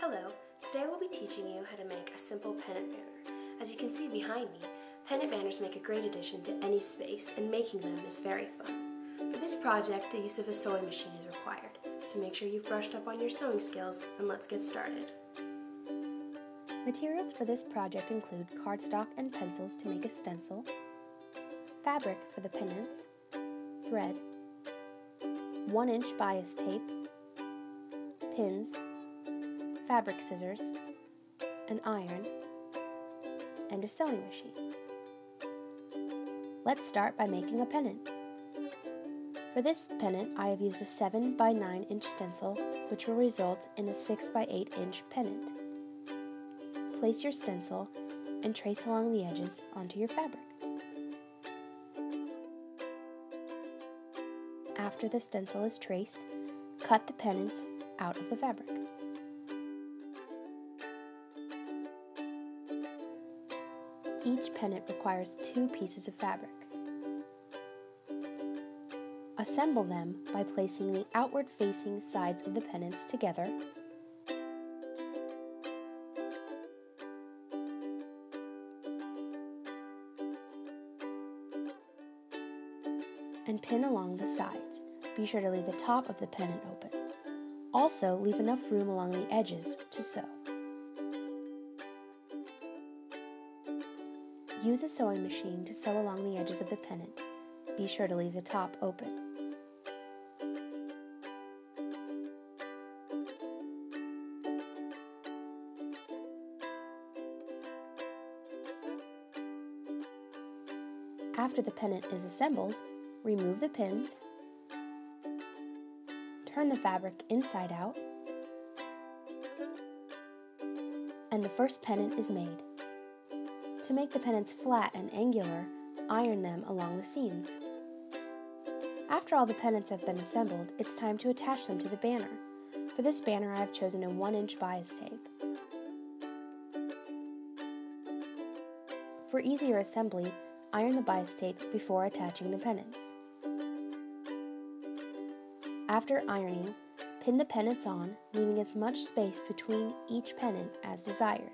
Hello, today we'll be teaching you how to make a simple pennant banner. As you can see behind me, pennant banners make a great addition to any space, and making them is very fun. For this project, the use of a sewing machine is required, so make sure you've brushed up on your sewing skills, and let's get started. Materials for this project include cardstock and pencils to make a stencil, fabric for the pennants, thread, 1-inch bias tape, pins, fabric scissors, an iron, and a sewing machine. Let's start by making a pennant. For this pennant, I have used a 7 by 9 inch stencil, which will result in a 6 by 8 inch pennant. Place your stencil and trace along the edges onto your fabric. After the stencil is traced, cut the pennants out of the fabric. Each pennant requires 2 pieces of fabric. Assemble them by placing the outward-facing sides of the pennants together and pin along the sides. Be sure to leave the top of the pennant open. Also, leave enough room along the edges to sew. Use a sewing machine to sew along the edges of the pennant. Be sure to leave the top open. After the pennant is assembled, remove the pins, turn the fabric inside out, and the first pennant is made. To make the pennants flat and angular, iron them along the seams. After all the pennants have been assembled, it's time to attach them to the banner. For this banner, I have chosen a 1-inch bias tape. For easier assembly, iron the bias tape before attaching the pennants. After ironing, pin the pennants on, leaving as much space between each pennant as desired.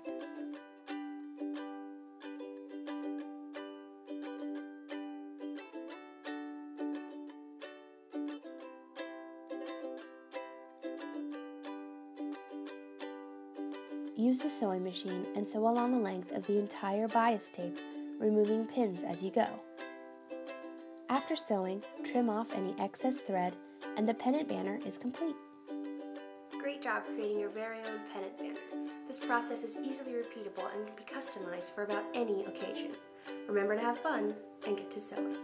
Use the sewing machine and sew along the length of the entire bias tape, removing pins as you go. After sewing, trim off any excess thread, and the pennant banner is complete. Great job creating your very own pennant banner. This process is easily repeatable and can be customized for about any occasion. Remember to have fun and get to sewing.